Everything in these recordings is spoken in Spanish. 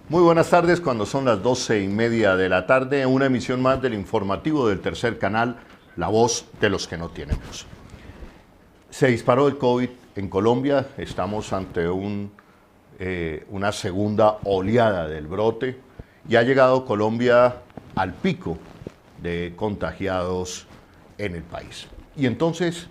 Muy buenas tardes, cuando son las 12:30 de la tarde, una emisión más del informativo del tercer canal, La Voz de los que no tienen voz. Se disparó el COVID en Colombia, estamos ante una segunda oleada del brote y ha llegado Colombia al pico de contagiados en el país. Y entonces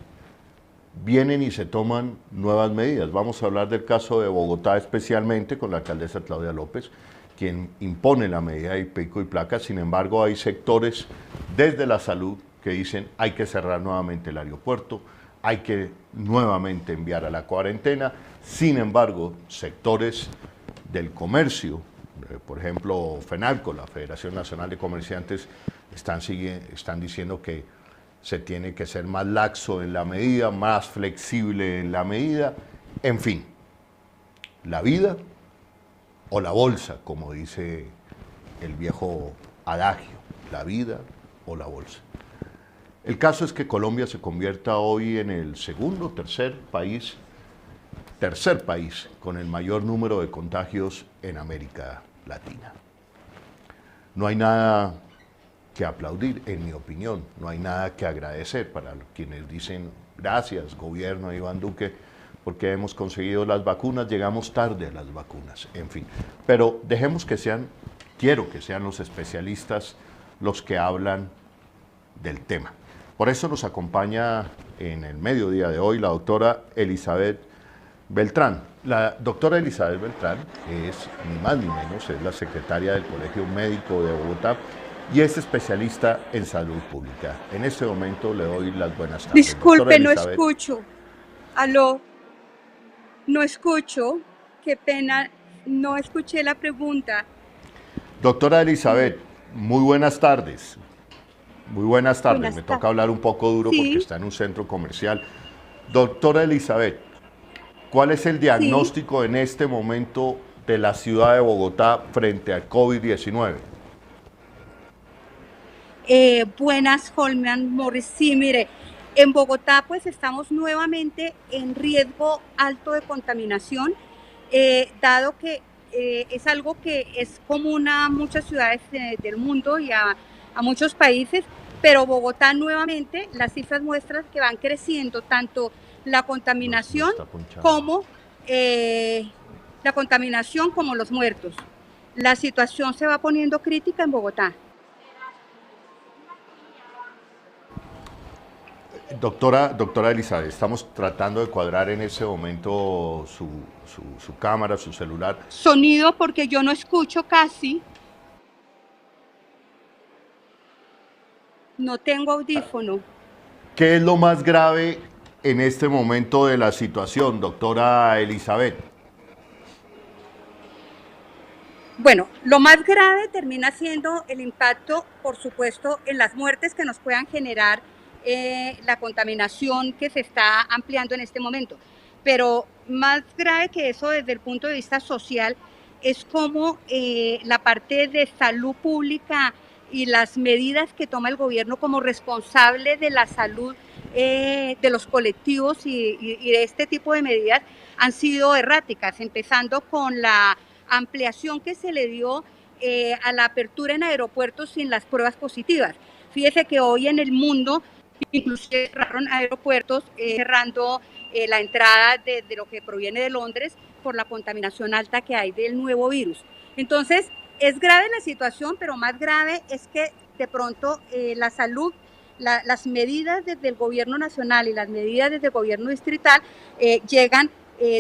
vienen y se toman nuevas medidas. Vamos a hablar del caso de Bogotá especialmente con la alcaldesa Claudia López, quien impone la medida de pico y placa. Sin embargo, hay sectores desde la salud que dicen hay que cerrar nuevamente el aeropuerto, hay que nuevamente enviar a la cuarentena. Sin embargo, sectores del comercio, por ejemplo, FENALCO, la Federación Nacional de Comerciantes, están diciendo que se tiene que ser más laxo en la medida, más flexible en la medida. En fin, la vida o la bolsa, como dice el viejo adagio, la vida o la bolsa. El caso es que Colombia se convierta hoy en el tercer país con el mayor número de contagios en América Latina. No hay nada que aplaudir, en mi opinión, no hay nada que agradecer para quienes dicen gracias, gobierno de Iván Duque, porque hemos conseguido las vacunas, llegamos tarde a las vacunas, en fin. Pero dejemos quiero que sean los especialistas los que hablan del tema. Por eso nos acompaña en el mediodía de hoy la doctora Elizabeth Beltrán. La doctora Elizabeth Beltrán es ni más ni menos, es la secretaria del Colegio Médico de Bogotá y es especialista en salud pública. En este momento le doy las buenas tardes. Disculpe, no escucho. Aló, no escucho. Qué pena, no escuché la pregunta. Doctora Elizabeth, muy buenas tardes. Muy buenas tardes. Me toca hablar un poco duro porque está en un centro comercial. Doctora Elizabeth, ¿cuál es el diagnóstico en este momento de la ciudad de Bogotá frente al COVID-19? Buenas, Holman Morris. Sí, mire, en Bogotá pues estamos nuevamente en riesgo alto de contaminación, dado que es algo que es común a muchas ciudades del mundo y a muchos países, pero Bogotá nuevamente las cifras muestran que van creciendo tanto la contaminación como los muertos. La situación se va poniendo crítica en Bogotá. Doctora Elizabeth, estamos tratando de cuadrar en ese momento su cámara, su celular. Sonido porque yo no escucho casi. No tengo audífono. ¿Qué es lo más grave en este momento de la situación, doctora Elizabeth? Bueno, lo más grave termina siendo el impacto, por supuesto, en las muertes que nos puedan generar la contaminación que se está ampliando en este momento. Pero más grave que eso desde el punto de vista social es cómo la parte de salud pública y las medidas que toma el gobierno como responsable de la salud de los colectivos y de este tipo de medidas han sido erráticas, empezando con la ampliación que se le dio a la apertura en aeropuertos sin las pruebas positivas. Fíjese que hoy en el mundo inclusive cerraron aeropuertos, cerrando la entrada de lo que proviene de Londres por la contaminación alta que hay del nuevo virus. Entonces, es grave la situación, pero más grave es que de pronto la salud, las medidas desde el gobierno nacional y las medidas desde el gobierno distrital llegan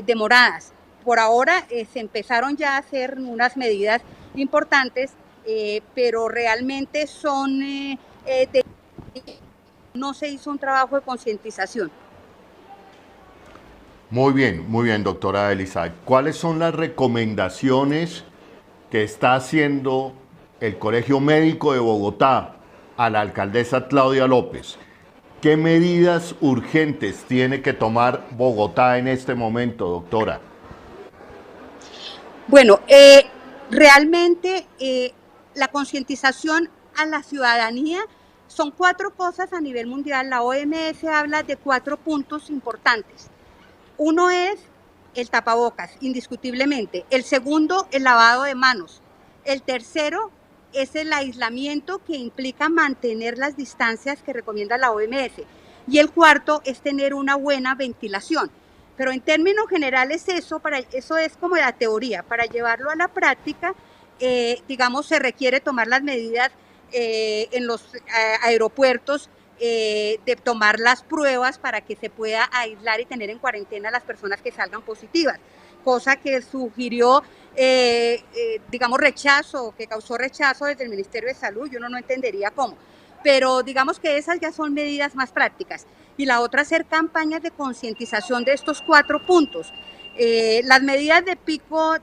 demoradas. Por ahora se empezaron ya a hacer unas medidas importantes, pero realmente no se hizo un trabajo de concientización. Muy bien, doctora Elizabeth. ¿Cuáles son las recomendaciones que está haciendo el Colegio Médico de Bogotá a la alcaldesa Claudia López? ¿Qué medidas urgentes tiene que tomar Bogotá en este momento, doctora? Bueno, realmente la concientización a la ciudadanía son 4 cosas a nivel mundial. La OMS habla de 4 puntos importantes. Uno es el tapabocas, indiscutiblemente. El segundo, el lavado de manos. El tercero es el aislamiento, que implica mantener las distancias que recomienda la OMS. Y el cuarto es tener una buena ventilación. Pero en términos generales eso es como la teoría. Para llevarlo a la práctica, digamos, se requiere tomar las medidas en los aeropuertos, de tomar las pruebas para que se pueda aislar y tener en cuarentena a las personas que salgan positivas, cosa que sugirió, digamos, que causó rechazo desde el Ministerio de Salud. Yo no entendería cómo, pero digamos que esas ya son medidas más prácticas. Y la otra, hacer campañas de concientización de estos 4 puntos. Las medidas de pico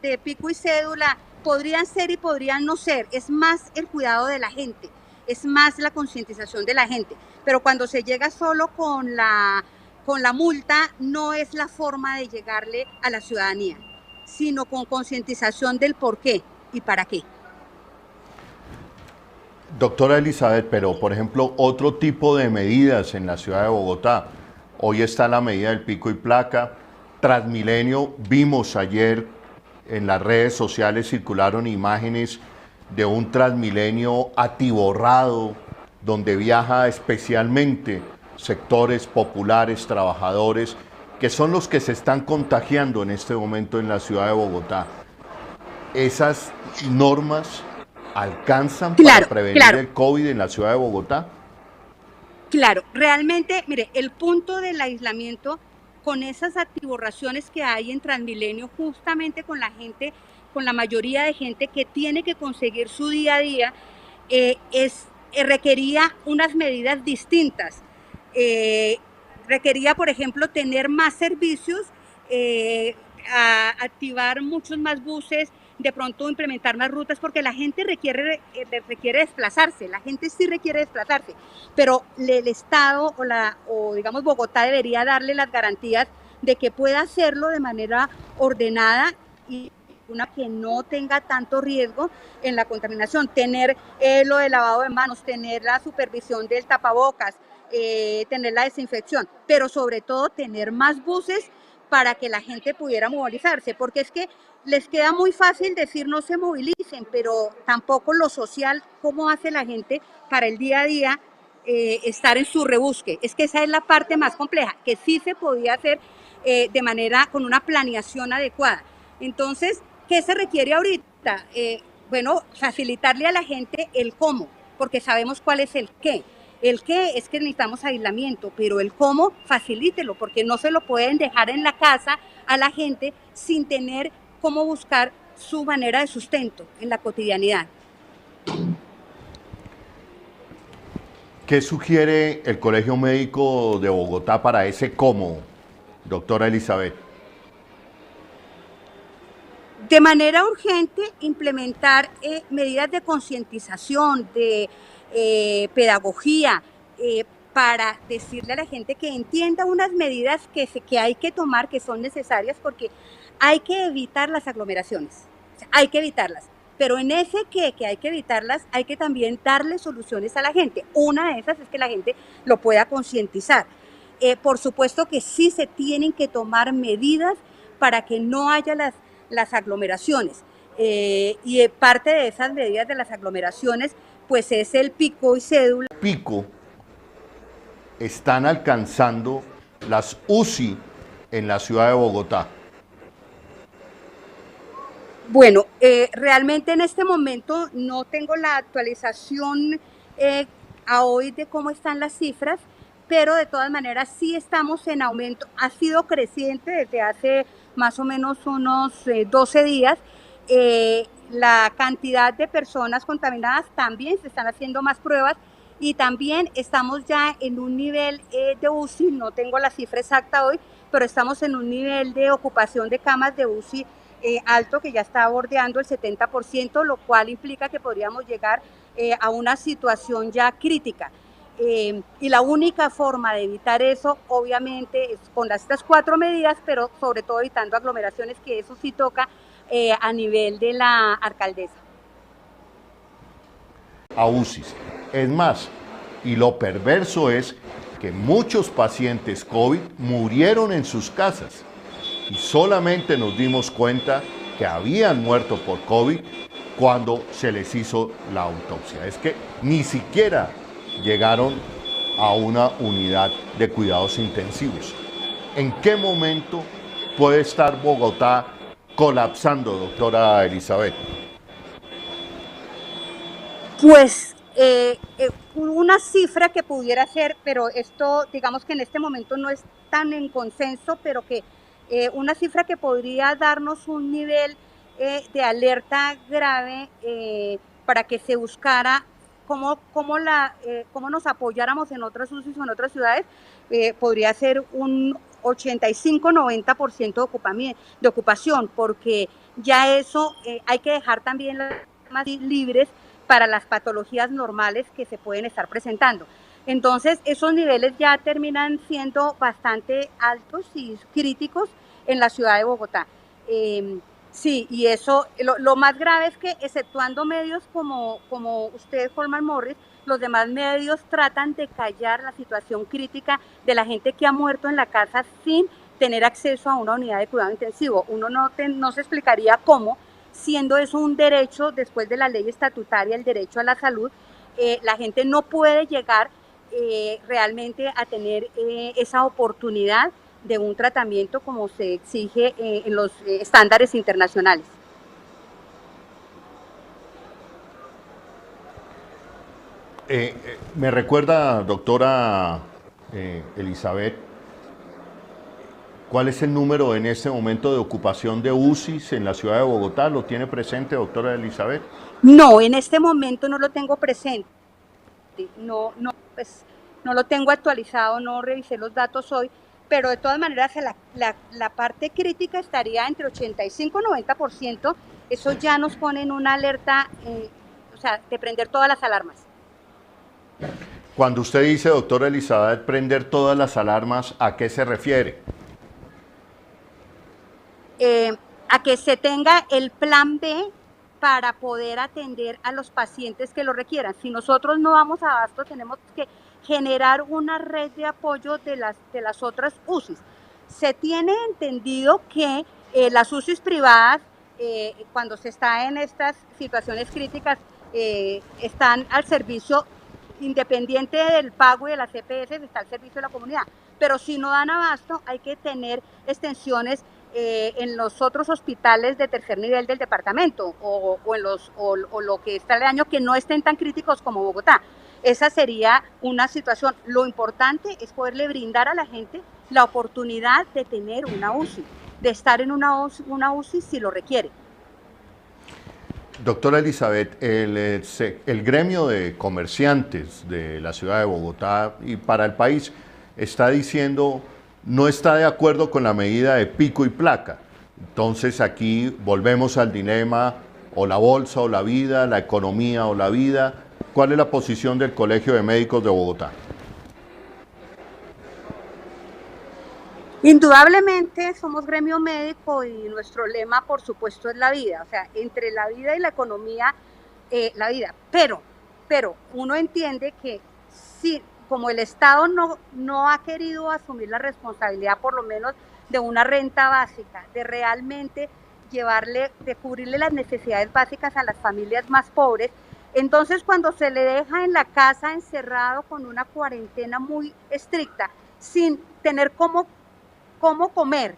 y cédula podrían ser y podrían no ser, es más el cuidado de la gente, es más la concientización de la gente, pero cuando se llega solo con la multa, no es la forma de llegarle a la ciudadanía, sino con concientización del por qué y para qué. Doctora Elizabeth, pero por ejemplo, otro tipo de medidas en la ciudad de Bogotá. Hoy está la medida del pico y placa. Transmilenio, vimos ayer en las redes sociales, circularon imágenes de un Transmilenio atiborrado, donde viaja especialmente sectores populares, trabajadores, que son los que se están contagiando en este momento en la ciudad de Bogotá. ¿Esas normas alcanzan para prevenir el COVID en la ciudad de Bogotá? Claro, realmente, mire, el punto del aislamiento, con esas atiborraciones que hay en Transmilenio, justamente con la gente, con la mayoría de gente que tiene que conseguir su día a día, requería unas medidas distintas. Requería, por ejemplo, tener más servicios, activar muchos más buses, de pronto implementar más rutas, porque la gente requiere desplazarse, la gente sí requiere desplazarse, pero el Estado o digamos Bogotá debería darle las garantías de que pueda hacerlo de manera ordenada y una que no tenga tanto riesgo en la contaminación, tener lo de lavado de manos, tener la supervisión del tapabocas, tener la desinfección, pero sobre todo tener más buses para que la gente pudiera movilizarse, porque es que les queda muy fácil decir no se movilicen, pero tampoco lo social, cómo hace la gente para el día a día estar en su rebusque. Es que esa es la parte más compleja, que sí se podía hacer de manera, con una planeación adecuada. Entonces, ¿qué se requiere ahorita? Bueno, facilitarle a la gente el cómo, porque sabemos cuál es el qué. El qué es que necesitamos aislamiento, pero el cómo, facilítelo, porque no se lo pueden dejar en la casa a la gente sin tener cómo buscar su manera de sustento en la cotidianidad. ¿Qué sugiere el Colegio Médico de Bogotá para ese cómo, doctora Elizabeth? De manera urgente, implementar medidas de concientización, de pedagogía, para decirle a la gente que entienda unas medidas que hay que tomar, que son necesarias, porque hay que evitar las aglomeraciones, o sea, hay que evitarlas. Pero en ese que hay que evitarlas, hay que también darle soluciones a la gente. Una de esas es que la gente lo pueda concientizar. Por supuesto que sí se tienen que tomar medidas para que no haya las aglomeraciones. Y parte de esas medidas de las aglomeraciones, pues es el pico y cédula. Pico, están alcanzando las UCI en la ciudad de Bogotá. Bueno, realmente en este momento no tengo la actualización a hoy de cómo están las cifras, pero de todas maneras sí estamos en aumento. Ha sido creciente desde hace más o menos unos 12 días. La cantidad de personas contaminadas, también se están haciendo más pruebas y también estamos ya en un nivel de UCI, no tengo la cifra exacta hoy, pero estamos en un nivel de ocupación de camas de UCI alto, que ya está bordeando el 70%, lo cual implica que podríamos llegar a una situación ya crítica. Y la única forma de evitar eso, obviamente, es con estas 4 medidas, pero sobre todo evitando aglomeraciones, que eso sí toca a nivel de la alcaldesa. A UCIs. Es más, y lo perverso es que muchos pacientes COVID murieron en sus casas y solamente nos dimos cuenta que habían muerto por COVID cuando se les hizo la autopsia. Es que ni siquiera llegaron a una unidad de cuidados intensivos. ¿En qué momento puede estar Bogotá colapsando, doctora Elizabeth? Pues una cifra que pudiera ser, pero esto digamos que en este momento no es tan en consenso, pero que una cifra que podría darnos un nivel de alerta grave para que se buscara cómo nos apoyáramos en otras UCIs o en otras ciudades, podría ser un 85-90% de ocupación, porque ya eso hay que dejar también las camas libres para las patologías normales que se pueden estar presentando. Entonces, esos niveles ya terminan siendo bastante altos y críticos en la ciudad de Bogotá. Sí, y eso, lo más grave es que, exceptuando medios como usted, Holman Morris, los demás medios tratan de callar la situación crítica de la gente que ha muerto en la casa sin tener acceso a una unidad de cuidado intensivo. Uno no se explicaría cómo, siendo eso un derecho después de la ley estatutaria, el derecho a la salud, la gente no puede llegar realmente a tener esa oportunidad de un tratamiento como se exige en los estándares internacionales. Me recuerda, doctora Elizabeth, ¿cuál es el número en este momento de ocupación de UCIs en la ciudad de Bogotá? ¿Lo tiene presente, doctora Elizabeth? No, en este momento no lo tengo presente. Pues, no lo tengo actualizado, no revisé los datos hoy, pero de todas maneras la parte crítica estaría entre 85 y 90%. Eso ya nos pone en una alerta, o sea, de prender todas las alarmas. Cuando usted dice, doctora Elizabeth, prender todas las alarmas, ¿a qué se refiere? A que se tenga el plan B para poder atender a los pacientes que lo requieran. Si nosotros no damos abasto, tenemos que generar una red de apoyo de las otras UCIs. Se tiene entendido que las UCIs privadas, cuando se está en estas situaciones críticas, están al servicio, independiente del pago y de las EPS, está al servicio de la comunidad. Pero si no dan abasto, hay que tener extensiones en los otros hospitales de tercer nivel del departamento o lo que está el año que no estén tan críticos como Bogotá. Esa sería una situación. Lo importante es poderle brindar a la gente la oportunidad de tener una UCI, de estar en una UCI si lo requiere. Doctora Elizabeth, el gremio de comerciantes de la ciudad de Bogotá y para el país está diciendo no está de acuerdo con la medida de pico y placa. Entonces aquí volvemos al dilema, o la bolsa o la vida, la economía o la vida. ¿Cuál es la posición del Colegio de Médicos de Bogotá? Indudablemente somos gremio médico y nuestro lema, por supuesto, es la vida. O sea, entre la vida y la economía, la vida. Pero uno entiende que sí, como el Estado no ha querido asumir la responsabilidad, por lo menos, de una renta básica, de realmente de cubrirle las necesidades básicas a las familias más pobres, entonces cuando se le deja en la casa encerrado con una cuarentena muy estricta, sin tener cómo comer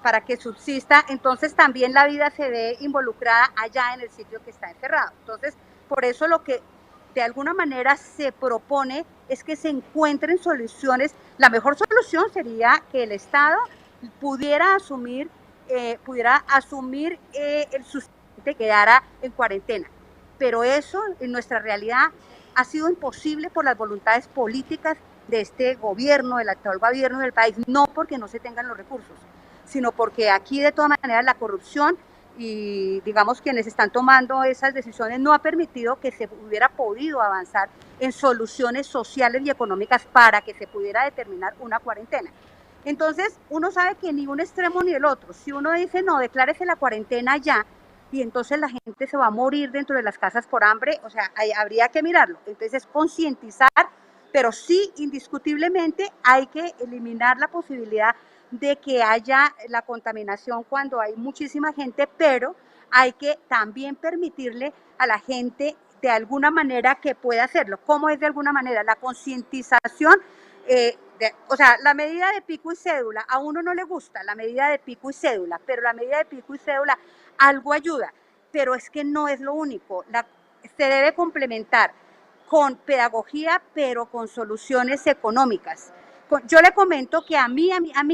para que subsista, entonces también la vida se ve involucrada allá en el sitio que está encerrado. Entonces, por eso lo que de alguna manera se propone es que se encuentren soluciones. La mejor solución sería que el Estado pudiera asumir el sustento que quedara en cuarentena. Pero eso en nuestra realidad ha sido imposible por las voluntades políticas de este gobierno, del actual gobierno del país, no porque no se tengan los recursos, sino porque aquí de todas maneras la corrupción y digamos quienes están tomando esas decisiones no ha permitido que se hubiera podido avanzar en soluciones sociales y económicas para que se pudiera determinar una cuarentena. Entonces uno sabe que ni un extremo ni el otro. Si uno dice no, declárese la cuarentena ya, y entonces la gente se va a morir dentro de las casas por hambre, o sea, habría que mirarlo. Entonces es concientizar, pero sí indiscutiblemente hay que eliminar la posibilidad de que haya la contaminación cuando hay muchísima gente, pero hay que también permitirle a la gente de alguna manera que pueda hacerlo. ¿Cómo es de alguna manera? La concientización, o sea, la medida de pico y cédula, a uno no le gusta la medida de pico y cédula, pero la medida de pico y cédula algo ayuda, pero es que no es lo único, se debe complementar con pedagogía, pero con soluciones económicas. Yo le comento que a mi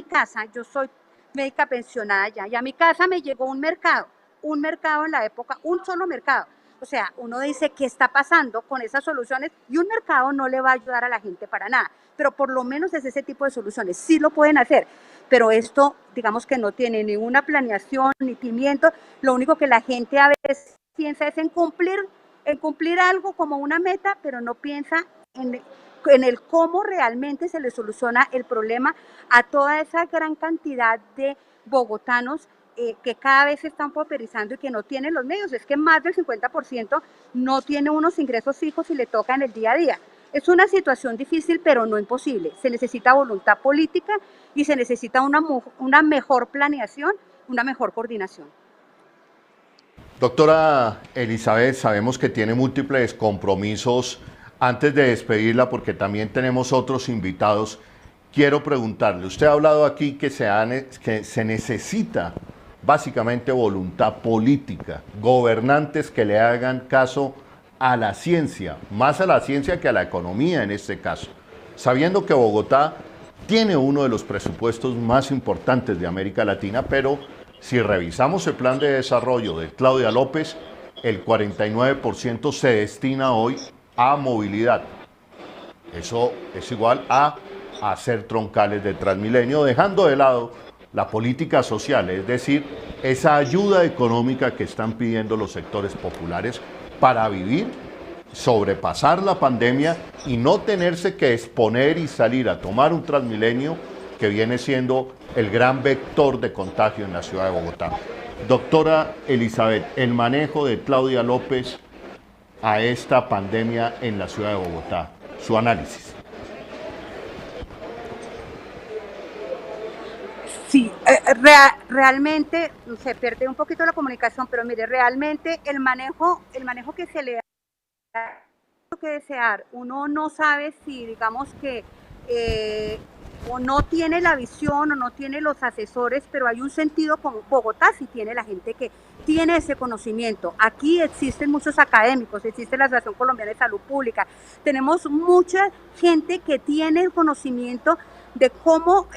casa, yo soy médica pensionada ya, y a mi casa me llegó un mercado en la época, un solo mercado. O sea, uno dice, ¿qué está pasando con esas soluciones? Y un mercado no le va a ayudar a la gente para nada, pero por lo menos es ese tipo de soluciones, sí lo pueden hacer, pero esto, digamos que no tiene ni una planeación, ni pimiento, lo único que la gente a veces piensa es en cumplir algo como una meta, pero no piensa en el cómo realmente se le soluciona el problema a toda esa gran cantidad de bogotanos que cada vez se están pauperizando y que no tienen los medios. Es que más del 50% no tiene unos ingresos fijos y le toca en el día a día. Es una situación difícil, pero no imposible. Se necesita voluntad política y se necesita una mejor planeación, una mejor coordinación. Doctora Elizabeth, sabemos que tiene múltiples compromisos. Antes de despedirla, porque también tenemos otros invitados, quiero preguntarle, usted ha hablado aquí que se necesita básicamente voluntad política, gobernantes que le hagan caso a la ciencia, más a la ciencia que a la economía en este caso, sabiendo que Bogotá tiene uno de los presupuestos más importantes de América Latina, pero si revisamos el plan de desarrollo de Claudia López, el 49% se destina hoy a movilidad. Eso es igual a hacer troncales de Transmilenio, dejando de lado la política social, es decir, esa ayuda económica que están pidiendo los sectores populares para vivir, sobrepasar la pandemia y no tenerse que exponer y salir a tomar un Transmilenio que viene siendo el gran vector de contagio en la ciudad de Bogotá. Doctora Elizabeth, el manejo de Claudia López a esta pandemia en la ciudad de Bogotá, su análisis. Sí, realmente se pierde un poquito la comunicación, pero mire, realmente el manejo que se le da que desear. Uno no sabe si, digamos que o no tiene la visión o no tiene los asesores, pero hay un sentido como Bogotá sí tiene la gente que tiene ese conocimiento. Aquí existen muchos académicos, existe la Asociación Colombiana de Salud Pública, tenemos mucha gente que tiene el conocimiento de cómo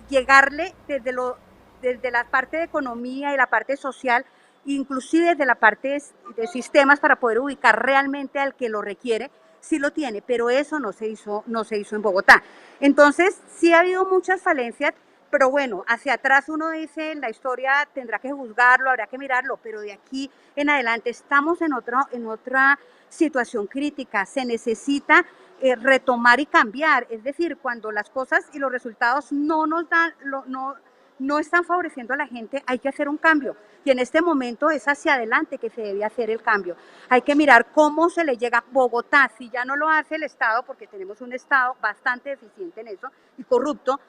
llegarle desde la parte de economía y la parte social, inclusive desde la parte de sistemas para poder ubicar realmente al que lo requiere. Sí lo tiene, pero eso no se hizo en Bogotá. Entonces, sí ha habido muchas falencias, pero bueno, hacia atrás uno dice, la historia tendrá que juzgarlo, habrá que mirarlo, pero de aquí en adelante estamos en otra situación crítica, se necesita retomar y cambiar, es decir, cuando las cosas y los resultados no nos dan, no están favoreciendo a la gente, hay que hacer un cambio. Y en este momento es hacia adelante que se debe hacer el cambio. Hay que mirar cómo se le llega a Bogotá, si ya no lo hace el Estado, porque tenemos un Estado bastante deficiente en eso y corrupto,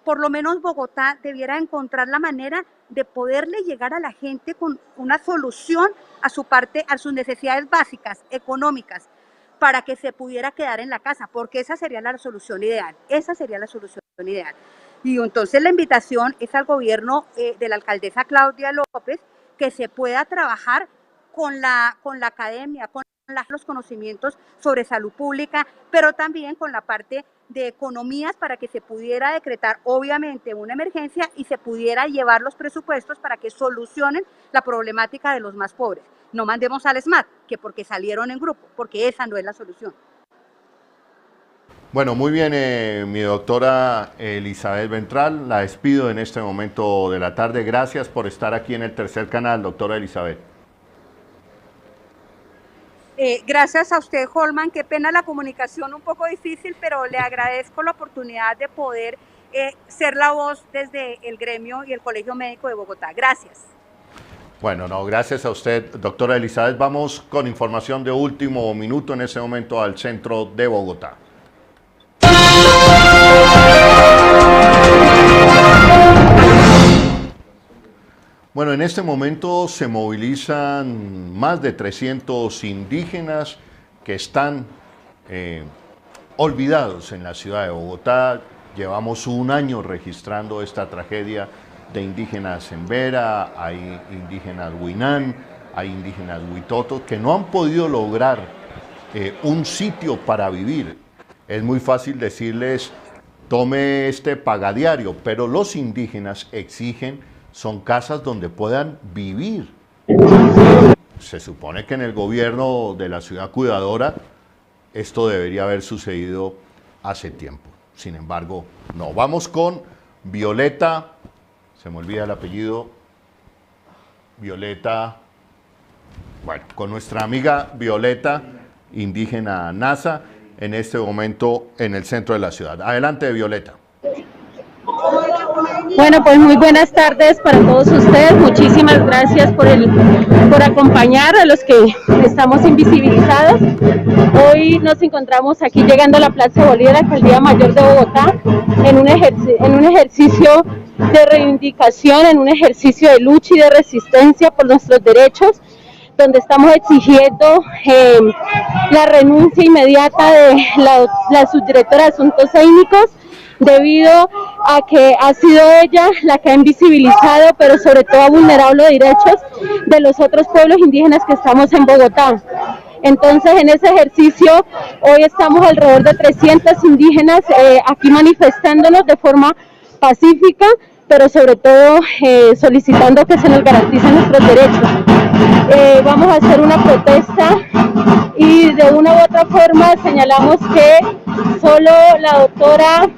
por lo menos Bogotá debiera encontrar la manera de poderle llegar a la gente con una solución a sus necesidades básicas, económicas, para que se pudiera quedar en la casa, porque esa sería la solución ideal, Y entonces la invitación es al gobierno de la alcaldesa Claudia López que se pueda trabajar con la academia, con los conocimientos sobre salud pública, pero también con la parte de economías para que se pudiera decretar obviamente una emergencia y se pudiera llevar los presupuestos para que solucionen la problemática de los más pobres. No mandemos al SMAT, que porque salieron en grupo, porque esa no es la solución. Bueno, muy bien, mi doctora Elizabeth Ventral, la despido en este momento de la tarde. Gracias por estar aquí en el Tercer Canal, doctora Elizabeth. Gracias a usted, Holman. Qué pena la comunicación un poco difícil, pero le agradezco la oportunidad de poder ser la voz desde el gremio y el Colegio Médico de Bogotá. Gracias. Bueno, no, gracias a usted, doctora Elizabeth. Vamos con información de último minuto en ese momento al centro de Bogotá. Bueno, en este momento se movilizan más de 300 indígenas que están olvidados en la ciudad de Bogotá. Llevamos un año registrando esta tragedia de indígenas en Vera, hay indígenas Huinán, hay indígenas Huitoto que no han podido lograr un sitio para vivir. Es muy fácil decirles, tome este pagadiario, pero los indígenas exigen son casas donde puedan vivir. Se supone que en el gobierno de la ciudad cuidadora esto debería haber sucedido hace tiempo. Sin embargo, no. Vamos con Violeta, se me olvida el apellido, Violeta, bueno, con nuestra amiga Violeta, indígena Nasa, en este momento en el centro de la ciudad. Adelante, Violeta. Bueno, pues muy buenas tardes para todos ustedes. Muchísimas gracias por acompañar a los que estamos invisibilizados. Hoy nos encontramos aquí llegando a la Plaza de Bolívar, Alcaldía Mayor de Bogotá, en un ejercicio de reivindicación, en un ejercicio de lucha y de resistencia por nuestros derechos, donde estamos exigiendo la renuncia inmediata de la subdirectora de Asuntos Étnicos, debido a que ha sido ella la que ha invisibilizado, pero sobre todo ha vulnerado los derechos de los otros pueblos indígenas que estamos en Bogotá. Entonces, en ese ejercicio, hoy estamos alrededor de 300 indígenas aquí manifestándonos de forma pacífica, pero sobre todo solicitando que se nos garanticen nuestros derechos. Vamos a hacer una protesta y de una u otra forma señalamos que solo la doctora,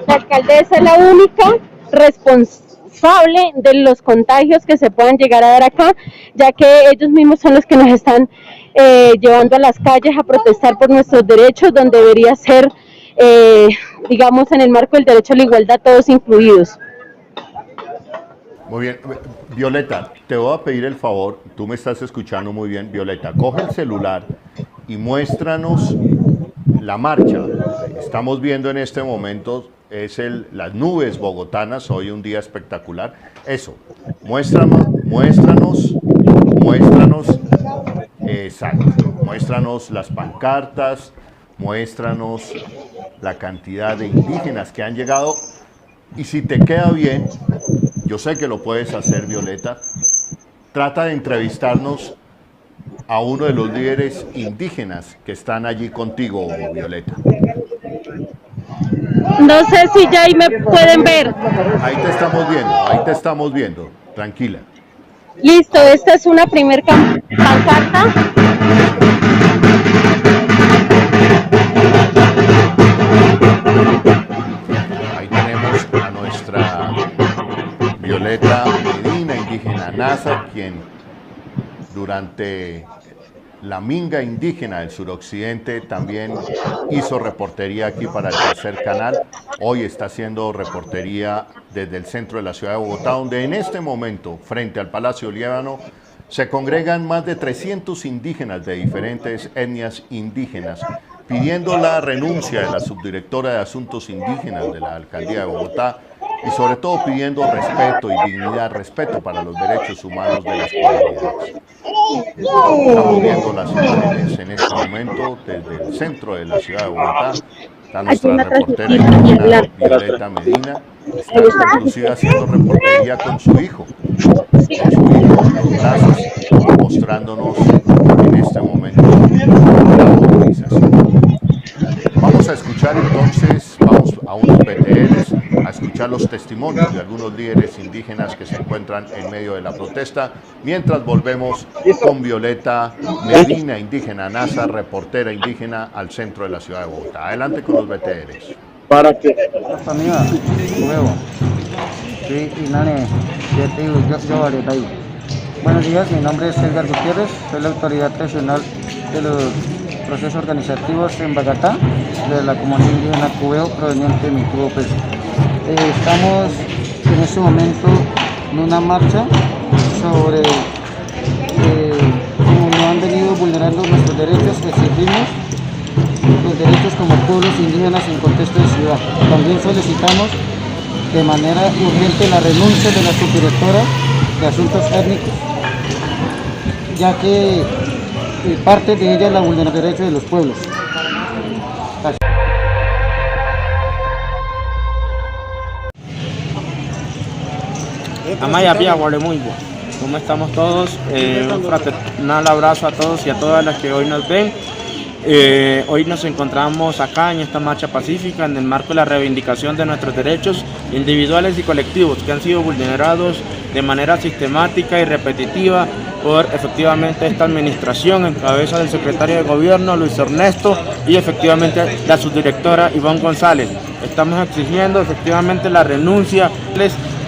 la alcaldesa es la única responsable de los contagios que se puedan llegar a dar acá, ya que ellos mismos son los que nos están llevando a las calles a protestar por nuestros derechos, donde debería ser, digamos, en el marco del derecho a la igualdad, todos incluidos. Muy bien. Violeta, te voy a pedir el favor, tú me estás escuchando muy bien, Violeta, coge el celular y muéstranos la marcha. Estamos viendo en este momento las nubes bogotanas, hoy un día espectacular. Eso, muéstranos, exacto, muéstranos las pancartas, muéstranos la cantidad de indígenas que han llegado, y si te queda bien, yo sé que lo puedes hacer, Violeta, trata de entrevistarnos a uno de los líderes indígenas que están allí contigo, Violeta. No sé si ya ahí me pueden ver. Ahí te estamos viendo, tranquila. Listo, esta es una primer pancarta. Ahí tenemos a nuestra Violeta Medina, indígena Nasa, quien durante la minga indígena del suroccidente también hizo reportería aquí para el tercer canal. Hoy está haciendo reportería desde el centro de la ciudad de Bogotá, donde en este momento, frente al Palacio Líbano, se congregan más de 300 indígenas de diferentes etnias indígenas, pidiendo la renuncia de la subdirectora de Asuntos Indígenas de la Alcaldía de Bogotá, y sobre todo pidiendo respeto y dignidad, respeto para los derechos humanos de las comunidades. Estamos viendo las imágenes en este momento desde el centro de la ciudad de Bogotá. Está nuestra reportera indígena Violeta Medina, está inclusive haciendo reportería con su hijo en los brazos, mostrándonos en este momento la movilización. Vamos a escuchar entonces, vamos a unos BTRs, a escuchar los testimonios de algunos líderes indígenas que se encuentran en medio de la protesta, mientras volvemos con Violeta Medina, indígena Nasa, reportera indígena al centro de la ciudad de Bogotá. Adelante con los BTRs. Para que buenos días, mi nombre es Edgar Gutiérrez, soy la autoridad regional de los procesos organizativos en Bogotá, de la comunidad indígena Cubeo, proveniente de Micubopes. Estamos en este momento en una marcha sobre cómo nos han venido vulnerando nuestros derechos, exigimos los derechos como pueblos indígenas en contexto de ciudad. También solicitamos de manera urgente la renuncia de la subdirectora de asuntos étnicos, ya que parte de ella es la vulneración de derechos de los pueblos. Amaya Pia, Gualemuibo. ¿Cómo estamos todos? Un fraternal abrazo a todos y a todas las que hoy nos ven. Hoy nos encontramos acá en esta marcha pacífica en el marco de la reivindicación de nuestros derechos individuales y colectivos que han sido vulnerados de manera sistemática y repetitiva por efectivamente esta administración en cabeza del secretario de gobierno Luis Ernesto y efectivamente la subdirectora Ivonne González. Estamos exigiendo efectivamente la renuncia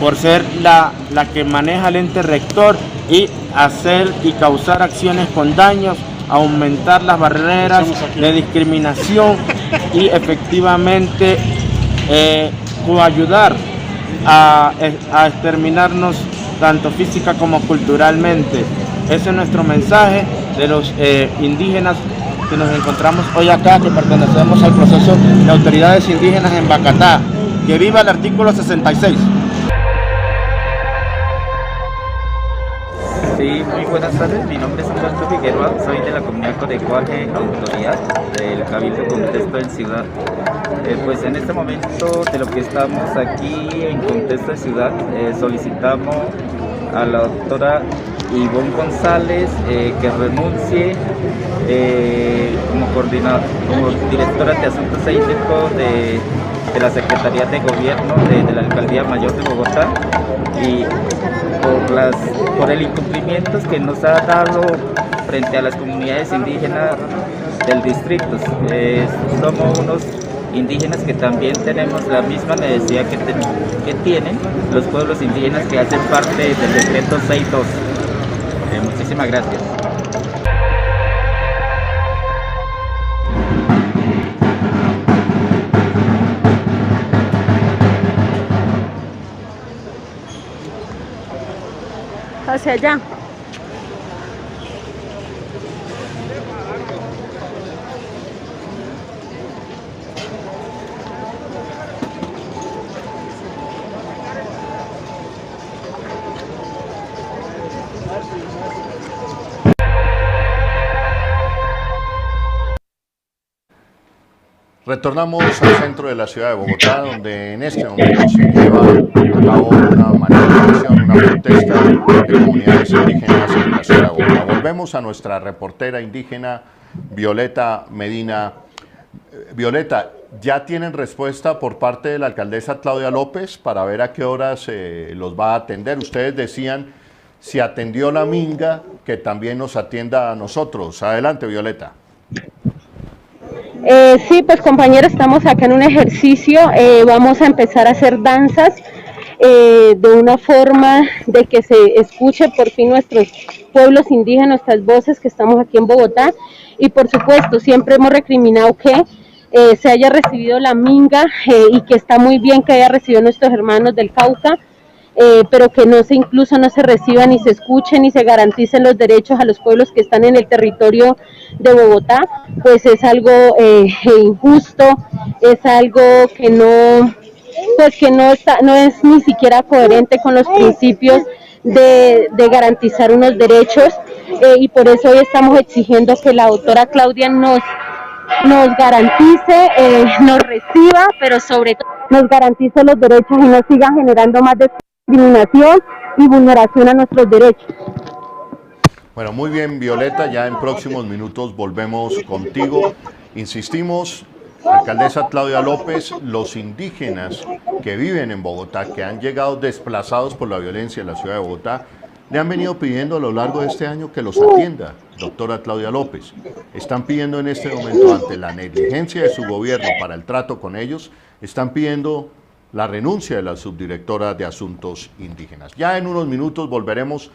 por ser la que maneja el ente rector y hacer y causar acciones con daños, aumentar las barreras de discriminación y efectivamente coayudar a exterminarnos tanto física como culturalmente. Ese es nuestro mensaje de los indígenas que nos encontramos hoy acá, que pertenecemos al proceso de autoridades indígenas en Bacatá. ¡Que viva el artículo 66! Sí, muy buenas tardes, mi nombre es Humberto Figueroa, soy de la comunidad Corecuaje Autoridad del Cabildo Contexto en Ciudad. Pues en este momento de lo que estamos aquí en Contexto de Ciudad, solicitamos a la doctora Ivonne González que renuncie como directora de Asuntos Étnicos de la Secretaría de Gobierno de la Alcaldía Mayor de Bogotá y por el incumplimiento que nos ha dado frente a las comunidades indígenas del distrito. Somos unos indígenas que también tenemos la misma necesidad que tienen los pueblos indígenas que hacen parte del decreto 62. Muchísimas gracias. Hacia allá. Retornamos al centro de la ciudad de Bogotá, donde en este momento se lleva a cabo una manifestación, una protesta de comunidades indígenas en la ciudad de Bogotá. Volvemos a nuestra reportera indígena, Violeta Medina. Violeta, ¿ya tienen respuesta por parte de la alcaldesa Claudia López para ver a qué horas los va a atender? Ustedes decían, si atendió la minga, que también nos atienda a nosotros. Adelante, Violeta. Sí, pues compañeros, estamos acá en un ejercicio, vamos a empezar a hacer danzas de una forma de que se escuche por fin nuestros pueblos indígenas, nuestras voces que estamos aquí en Bogotá, y por supuesto siempre hemos recriminado que se haya recibido la minga y que está muy bien que haya recibido nuestros hermanos del Cauca, pero que incluso no se reciban ni se escuchen ni se garanticen los derechos a los pueblos que están en el territorio de Bogotá, pues es algo injusto, es algo que no es ni siquiera coherente con los principios de garantizar unos derechos, y por eso hoy estamos exigiendo que la doctora Claudia nos garantice, nos reciba, pero sobre todo nos garantice los derechos y no siga generando más discriminación y vulneración a nuestros derechos. Bueno, muy bien, Violeta, ya en próximos minutos volvemos contigo. Insistimos, alcaldesa Claudia López, los indígenas que viven en Bogotá, que han llegado desplazados por la violencia en la ciudad de Bogotá, le han venido pidiendo a lo largo de este año que los atienda, doctora Claudia López. Están pidiendo en este momento, ante la negligencia de su gobierno para el trato con ellos, están pidiendo la renuncia de la subdirectora de Asuntos Indígenas. Ya en unos minutos volveremos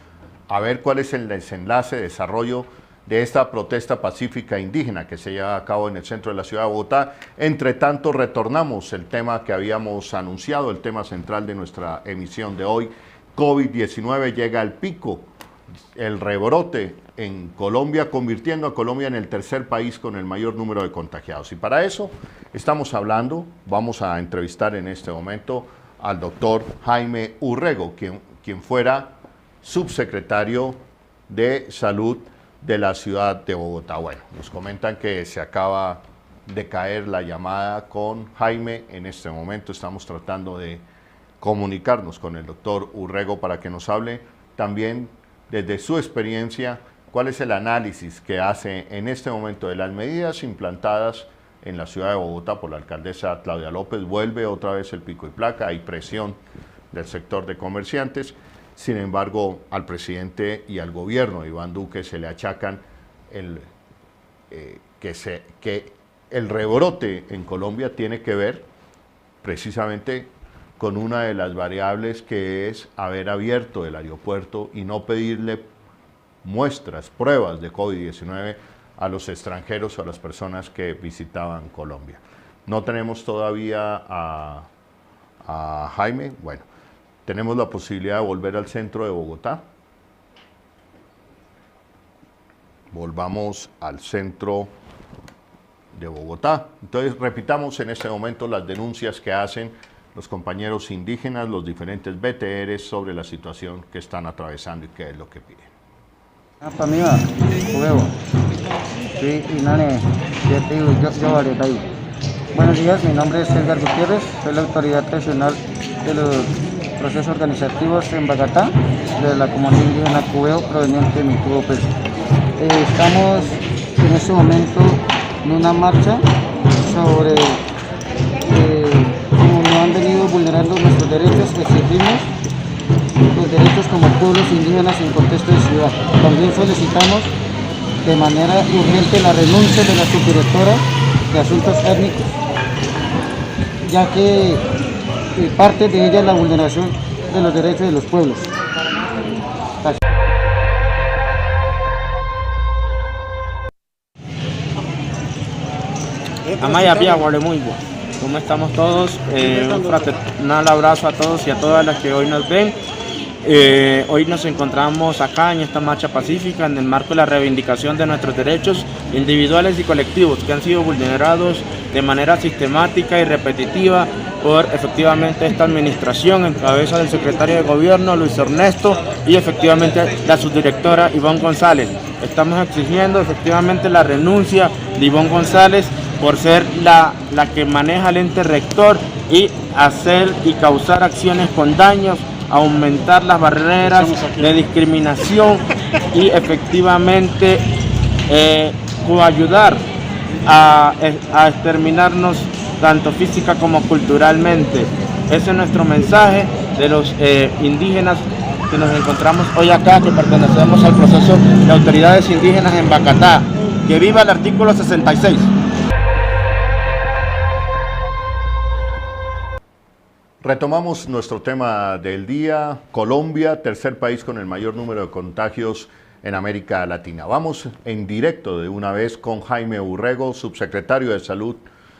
a ver cuál es el desenlace, desarrollo de esta protesta pacífica indígena que se lleva a cabo en el centro de la ciudad de Bogotá. Entre tanto, retornamos el tema que habíamos anunciado, el tema central de nuestra emisión de hoy. COVID-19 llega al pico, el rebrote en Colombia, convirtiendo a Colombia en el tercer país con el mayor número de contagiados. Y para eso estamos hablando, vamos a entrevistar en este momento al doctor Jaime Urrego, quien fuera subsecretario de Salud de la ciudad de Bogotá. Bueno, nos comentan que se acaba de caer la llamada con Jaime. En este momento estamos tratando de comunicarnos con el doctor Urrego para que nos hable también desde su experiencia cuál es el análisis que hace en este momento de las medidas implantadas en la ciudad de Bogotá por la alcaldesa Claudia López. Vuelve otra vez el pico y placa, hay presión del sector de comerciantes. Sin embargo, al presidente y al gobierno de Iván Duque se le achacan que el rebrote en Colombia tiene que ver precisamente con una de las variables, que es haber abierto el aeropuerto y no pedirle muestras, pruebas de COVID-19 a los extranjeros o a las personas que visitaban Colombia. No tenemos todavía a Jaime. Bueno, tenemos la posibilidad de volver al centro de Bogotá. Volvamos al centro de Bogotá. Entonces, repitamos en este momento las denuncias que hacen los compañeros indígenas, los diferentes BTRs sobre la situación que están atravesando y qué es lo que piden. Buenos días, mi nombre es Edgar Gutiérrez, soy la autoridad regional de los procesos organizativos en Bogotá, de la comunidad indígena Cubeo, proveniente de Mitubo. Estamos en este momento en una marcha sobre cómo nos han venido vulnerando nuestros derechos. Exigimos los derechos como pueblos indígenas en contexto de ciudad. También solicitamos de manera urgente la renuncia de la subdirectora de Asuntos Étnicos, ya que parte de ella es la vulneración de los derechos de los pueblos. Gracias. Amaya Pia Guaremuigua, ¿cómo estamos todos? Un fraternal abrazo a todos y a todas las que hoy nos ven. Hoy nos encontramos acá en esta marcha pacífica en el marco de la reivindicación de nuestros derechos individuales y colectivos que han sido vulnerados de manera sistemática y repetitiva por efectivamente esta administración en cabeza del secretario de gobierno Luis Ernesto y efectivamente la subdirectora Ivonne González. Estamos exigiendo efectivamente la renuncia de Ivonne González por ser la que maneja el ente rector y hacer y causar acciones con daños, aumentar las barreras de discriminación y efectivamente coayudar a exterminarnos tanto física como culturalmente. Ese es nuestro mensaje de los indígenas que nos encontramos hoy acá, que pertenecemos al proceso de autoridades indígenas en Bogotá. ¡Que viva el artículo 66! Retomamos nuestro tema del día. Colombia, tercer país con el mayor número de contagios en América Latina. Vamos en directo de una vez con Jaime Urrego, subsecretario de Salud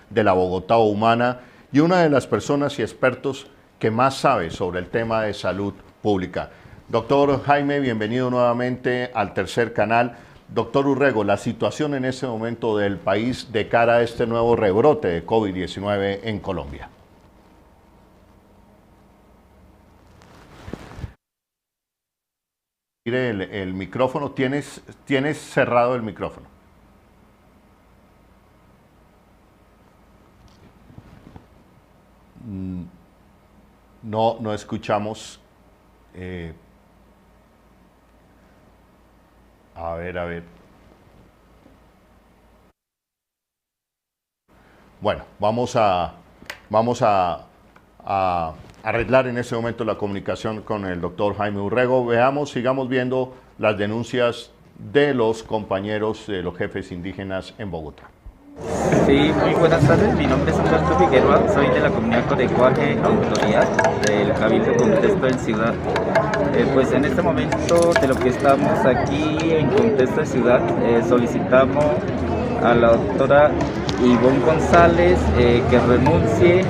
de la Bogotá Humana y una de las personas y expertos que más sabe sobre el tema de salud pública. Doctor Jaime, bienvenido nuevamente al tercer canal. Doctor Urrego, la situación en este momento del país de cara a este nuevo rebrote de COVID-19 en Colombia. Mire el micrófono, tienes cerrado el micrófono. No escuchamos. A ver. Bueno, vamos a arreglar en este momento la comunicación con el doctor Jaime Urrego. Sigamos viendo las denuncias de los compañeros de los jefes indígenas en Bogotá. Sí, muy buenas tardes. Mi nombre es Humberto Figueroa, soy de la comunidad Conecuaje, autoridad del Cabildo Contexto en Ciudad. Pues en este momento de lo que estamos aquí en Contexto de Ciudad, solicitamos a la doctora Ivonne González que renuncie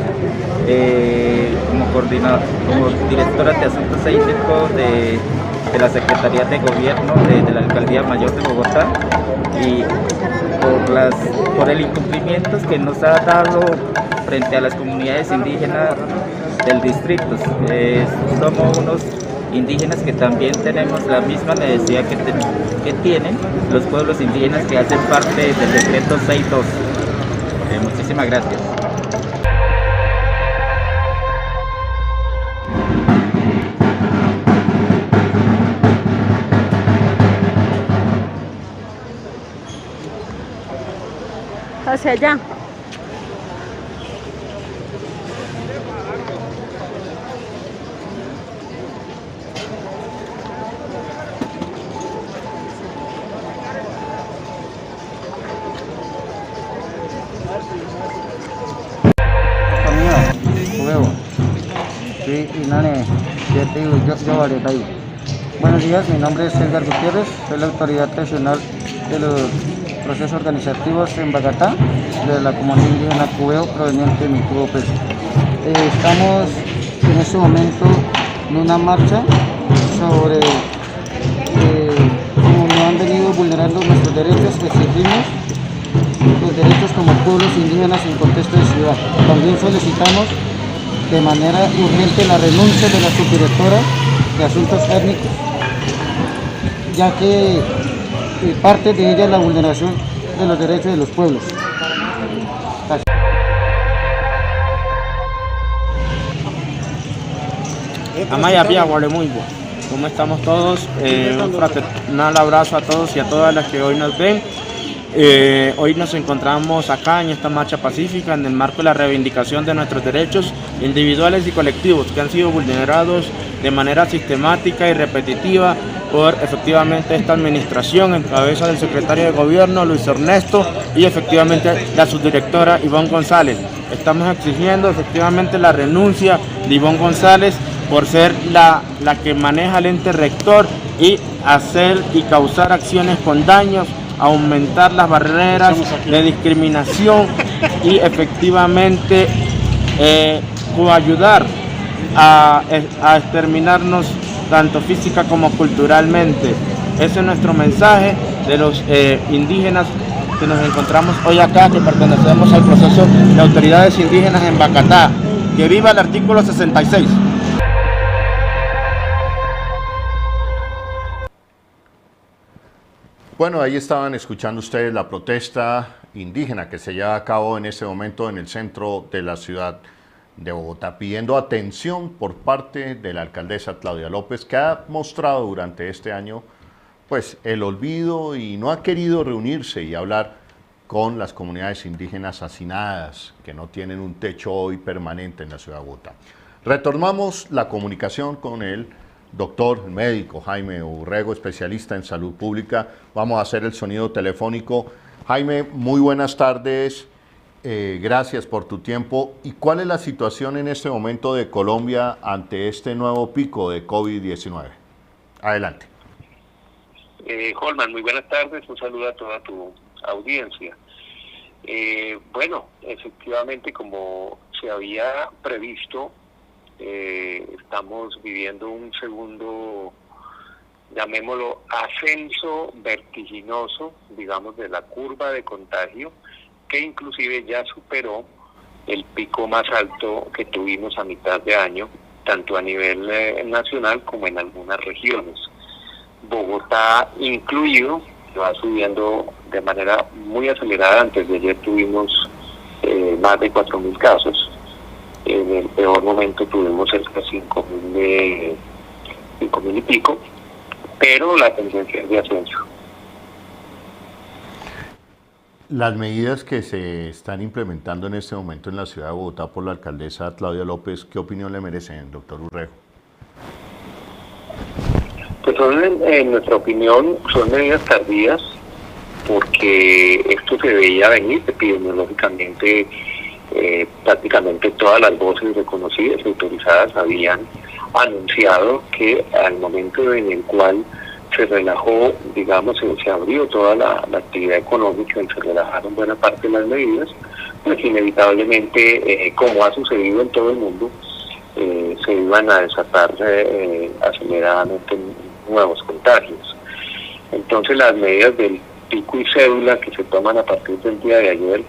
como directora de Asuntos Étnicos de la Secretaría de Gobierno de la Alcaldía Mayor de Bogotá, y por el incumplimiento que nos ha dado frente a las comunidades indígenas del distrito. Somos unos indígenas que también tenemos la misma necesidad que tienen los pueblos indígenas que hacen parte del decreto 6.2. Muchísimas gracias. Hacia allá. Buenos días, mi nombre es Edgar Gutiérrez, soy la autoridad regional de los procesos organizativos en Boyacá, de la comunidad indígena Cubeo, proveniente de Micubopes. Estamos en este momento en una marcha sobre cómo nos han venido vulnerando nuestros derechos, exigimos los derechos como pueblos indígenas en contexto de ciudad. También solicitamos de manera urgente la renuncia de la subdirectora de Asuntos Étnicos, ya que parte de ella es la vulneración de los derechos de los pueblos. Gracias. Amaya Pia Guaremuibo, ¿cómo estamos todos? Un fraternal abrazo a todos y a todas las que hoy nos ven. Hoy nos encontramos acá en esta marcha pacífica en el marco de la reivindicación de nuestros derechos individuales y colectivos que han sido vulnerados de manera sistemática y repetitiva por efectivamente esta administración en cabeza del secretario de gobierno Luis Ernesto y efectivamente la subdirectora Ivonne González. Estamos exigiendo efectivamente la renuncia de Ivonne González por ser la que maneja el ente rector y hacer y causar acciones con daños, aumentar las barreras de discriminación y efectivamente coayudar a exterminarnos tanto física como culturalmente. Ese es nuestro mensaje de los indígenas que nos encontramos hoy acá, que pertenecemos al proceso de autoridades indígenas en Boyacá. ¡Que viva el artículo 66! Bueno, ahí estaban escuchando ustedes la protesta indígena que se lleva a cabo en este momento en el centro de la ciudad de Bogotá, pidiendo atención por parte de la alcaldesa Claudia López, que ha mostrado durante este año pues el olvido y no ha querido reunirse y hablar con las comunidades indígenas hacinadas que no tienen un techo hoy permanente en la ciudad de Bogotá. Retomamos la comunicación con el doctor, el médico Jaime Urrego, especialista en salud pública. Vamos a hacer el sonido telefónico. Jaime, muy buenas tardes. Gracias por tu tiempo. ¿Y cuál es la situación en este momento de Colombia ante este nuevo pico de COVID-19? Adelante. Holman, muy buenas tardes. Un saludo a toda tu audiencia. Bueno, efectivamente, como se había previsto, estamos viviendo un segundo, llamémoslo, ascenso vertiginoso, digamos, de la curva de contagio, que inclusive ya superó el pico más alto que tuvimos a mitad de año, tanto a nivel nacional como en algunas regiones. Bogotá incluido, va subiendo de manera muy acelerada. Antes de ayer tuvimos más de 4.000 casos. En el peor momento tuvimos cerca de 5.000 y pico, pero la tendencia es de ascenso. Las medidas que se están implementando en este momento en la ciudad de Bogotá por la alcaldesa Claudia López, ¿qué opinión le merecen, doctor Urrego? Pues en nuestra opinión son medidas tardías, porque esto se veía venir epidemiológicamente. Prácticamente todas las voces reconocidas y autorizadas habían anunciado que al momento en el cual se relajó, digamos, se abrió toda la actividad económica y se relajaron buena parte de las medidas, pues inevitablemente, como ha sucedido en todo el mundo, se iban a desatar aceleradamente nuevos contagios. Entonces las medidas del pico y cédula que se toman a partir del día de ayer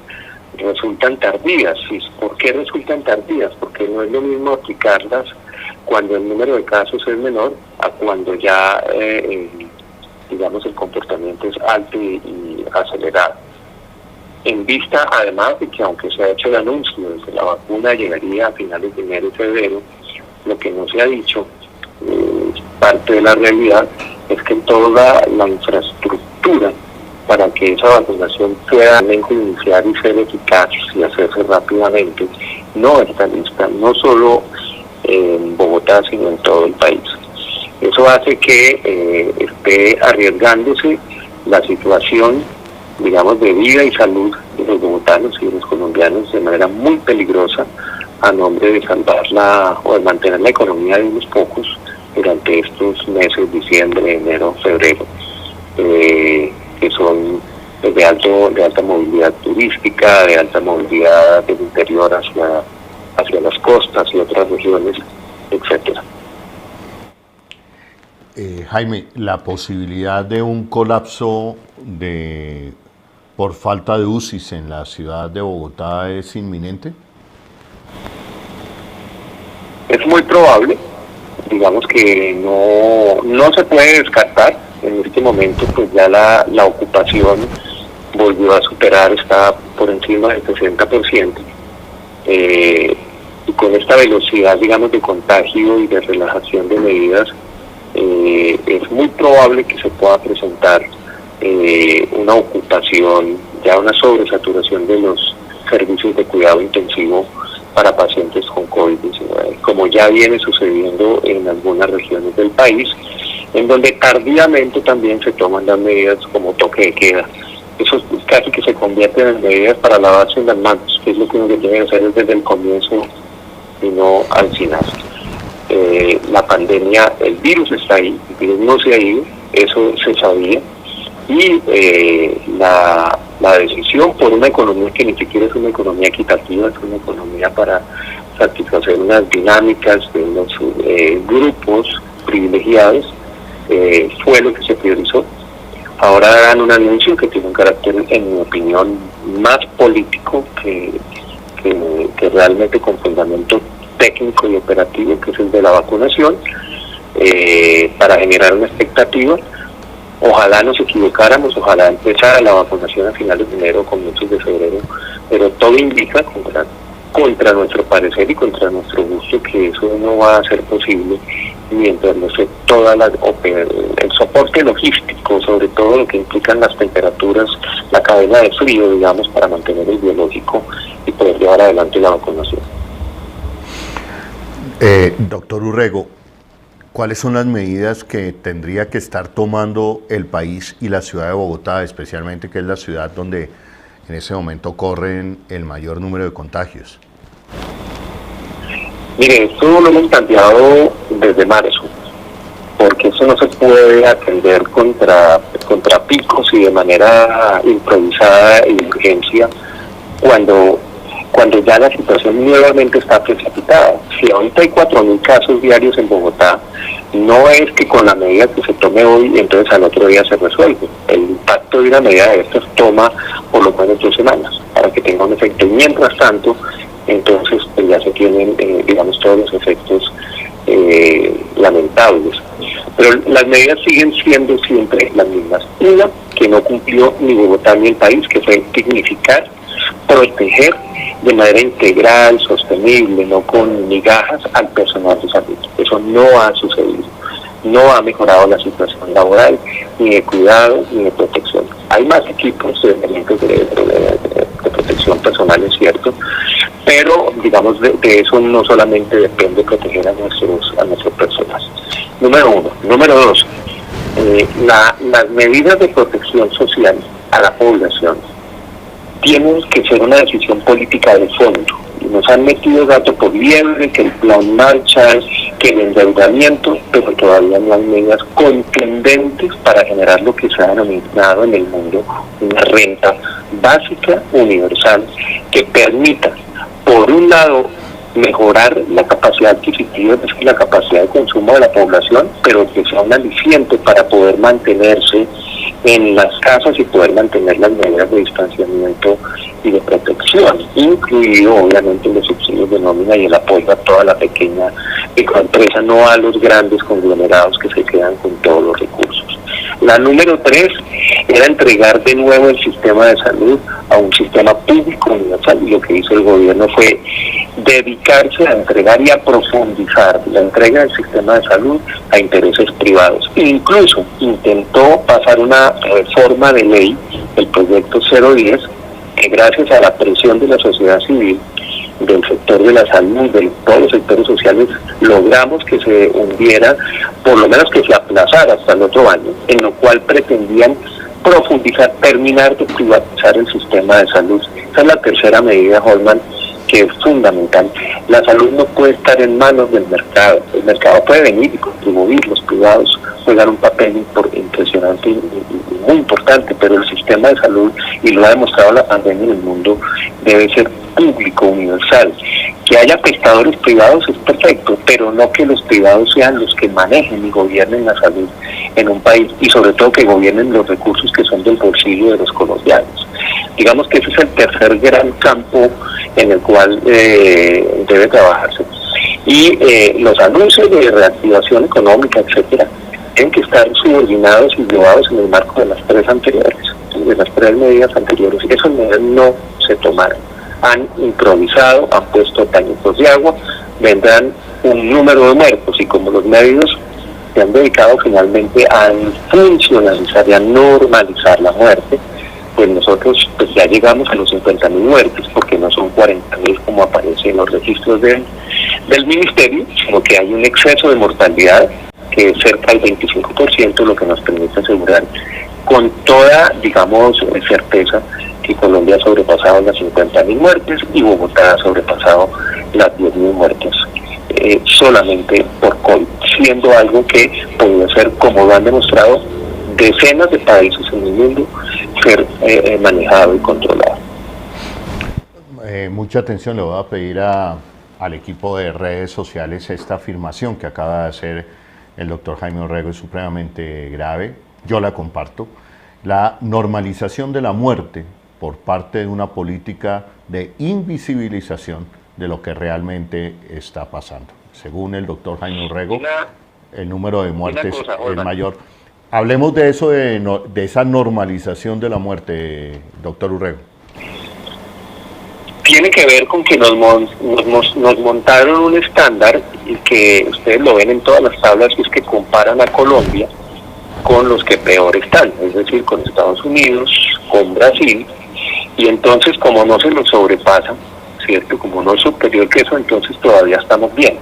resultan tardías. ¿Por qué resultan tardías? Porque no es lo mismo aplicarlas cuando el número de casos es menor a cuando ya, digamos, el comportamiento es alto y acelerado. En vista, además, de que aunque se ha hecho el anuncio de que la vacuna llegaría a finales de enero y febrero, lo que no se ha dicho, parte de la realidad, es que toda la infraestructura para que esa vacunación pueda iniciar y ser eficaz y hacerse rápidamente, no está lista, no solo en Bogotá, sino en todo el país. Eso hace que esté arriesgándose la situación, digamos, de vida y salud de los bogotanos y de los colombianos de manera muy peligrosa, a nombre de salvar o de mantener la economía de unos pocos durante estos meses, diciembre, enero, febrero, que son de alta movilidad turística, de alta movilidad del interior hacia las costas y otras regiones, etcétera. Jaime, ¿la posibilidad de un colapso por falta de UCIs en la ciudad de Bogotá es inminente? Es muy probable, digamos que no se puede descartar. En este momento pues ya la ocupación volvió a superar, está por encima del 60%, y con esta velocidad, digamos, de contagio y de relajación de medidas, es muy probable que se pueda presentar una ocupación, ya una sobresaturación de los servicios de cuidado intensivo para pacientes con COVID-19, como ya viene sucediendo en algunas regiones del país, en donde tardíamente también se toman las medidas como toque de queda. Eso casi que se convierte en medidas para lavarse las manos, que es lo que uno tiene que hacer desde el comienzo y no al final. La pandemia, el virus está ahí, el virus no se ha ido, eso se sabía, y la decisión por una economía que ni siquiera es una economía equitativa, es una economía para satisfacer unas dinámicas de unos grupos privilegiados, fue lo que se priorizó. Ahora dan un anuncio que tiene un carácter, en mi opinión, más político que realmente con fundamento técnico y operativo, que es el de la vacunación, para generar una expectativa. Ojalá nos equivocáramos, ojalá empezara la vacunación a finales de enero, comienzos de febrero, pero todo indica, contra nuestro parecer y contra nuestro gusto, que eso no va a ser posible mientras no se el soporte logístico, sobre todo lo que implican las temperaturas, la cadena de frío, digamos, para mantener el biológico y poder llevar adelante la vacunación. Doctor Urrego, ¿cuáles son las medidas que tendría que estar tomando el país y la ciudad de Bogotá, especialmente, que es la ciudad donde en ese momento corren el mayor número de contagios? Mire, esto lo hemos planteado desde marzo, porque eso no se puede atender contra picos y de manera improvisada y de urgencia cuando ya la situación nuevamente está precipitada. Si ahorita hay 4.000 casos diarios en Bogotá, no es que con la medida que se tome hoy, entonces al otro día se resuelve. El impacto de una medida de estas toma por lo menos 2 semanas para que tenga un efecto. Mientras tanto, entonces pues ya se tienen, digamos, todos los efectos lamentables. Pero las medidas siguen siendo siempre las mismas. Una que no cumplió ni Bogotá ni el país, que fue dignificar, proteger de manera integral, sostenible, no con migajas, al personal de salud. Eso no ha sucedido. No ha mejorado la situación laboral, ni de cuidado, ni de protección. Hay más equipos de elementos de protección personal, es cierto, pero digamos de eso no solamente depende proteger a nuestro personal. Número uno. Número dos, las medidas de protección social a la población tienen que ser una decisión política de fondo. Y nos han metido gato por liebre, que el plan Marshall, que el endeudamiento, pero todavía no hay medidas contundentes para generar lo que se ha denominado en el mundo una renta básica universal que permita, por un lado, mejorar la capacidad adquisitiva, es decir, la capacidad de consumo de la población, pero que sea un aliciente para poder mantenerse en las casas y poder mantener las medidas de distanciamiento y de protección, incluido obviamente los subsidios de nómina y el apoyo a toda la pequeña microempresa, no a los grandes conglomerados que se quedan con todos los recursos. La número 3 era entregar de nuevo el sistema de salud a un sistema público universal, y lo que hizo el gobierno fue dedicarse a entregar y a profundizar la entrega del sistema de salud a intereses privados. Incluso intentó pasar una reforma de ley, el proyecto 010, que gracias a la presión de la sociedad civil, del sector de la salud, de todos los sectores sociales, logramos que se hundiera, por lo menos que se aplazara hasta el otro año, en lo cual pretendían profundizar, terminar de privatizar el sistema de salud. Esa es la tercera medida, Holman, que es fundamental. La salud no puede estar en manos del mercado. El mercado puede venir y contribuir, los privados juegan un papel impresionante y muy importante, pero el sistema de salud, y lo ha demostrado la pandemia en el mundo, debe ser público, universal. Que haya prestadores privados es perfecto, pero no que los privados sean los que manejen y gobiernen la salud en un país, y sobre todo que gobiernen los recursos que son del bolsillo de los colombianos. Digamos que ese es el tercer gran campo en el cual debe trabajarse. Y los anuncios de reactivación económica, etcétera, tienen que estar subordinados y llevados en el marco de las tres anteriores, de las tres medidas anteriores. Esas medidas no se tomaron. Han improvisado, han puesto pañitos de agua, vendrán un número de muertos, y como los medios se han dedicado finalmente a funcionalizar y a normalizar la muerte, pues nosotros pues ya llegamos a los 50.000 muertes, porque no son 40.000 como aparece en los registros del ministerio, sino que hay un exceso de mortalidad que es cerca del 25%, lo que nos permite asegurar con toda, digamos, certeza que Colombia ha sobrepasado las 50.000 muertes y Bogotá ha sobrepasado las 10.000 muertes solamente por COVID, siendo algo que podría ser, como lo han demostrado decenas de países en el mundo, ser manejado y controlado. Mucha atención, le voy a pedir al equipo de redes sociales. Esta afirmación que acaba de hacer el doctor Jaime Orrego es supremamente grave, yo la comparto. La normalización de la muerte por parte de una política de invisibilización de lo que realmente está pasando. Según el doctor Jaime Orrego, el número de muertes es mayor. Hablemos de eso, de esa normalización de la muerte, doctor Urrego. Tiene que ver con que nos montaron un estándar, y que ustedes lo ven en todas las tablas, y es que comparan a Colombia con los que peor están, es decir, con Estados Unidos, con Brasil, y entonces como no se nos sobrepasa, ¿cierto? Como no es superior que eso, entonces todavía estamos bien.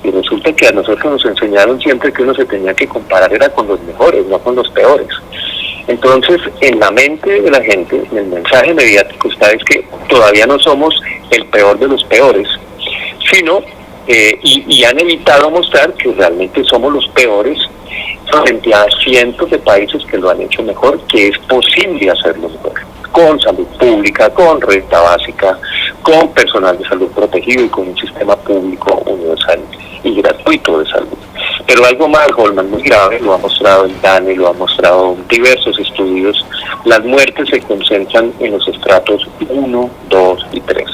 Y resulta que a nosotros nos enseñaron siempre que uno se tenía que comparar era con los mejores, no con los peores. Entonces, en la mente de la gente, en el mensaje mediático está es que todavía no somos el peor de los peores, sino, y han evitado mostrar que realmente somos los peores frente a cientos de países que lo han hecho mejor, que es posible hacerlo mejor, con salud pública, con renta básica, con personal de salud protegido y con un sistema público universal y gratuito de salud. Pero algo más, Holman, muy grave, lo ha mostrado el DANE, lo ha mostrado diversos estudios, las muertes se concentran en los estratos 1, 2 y 3.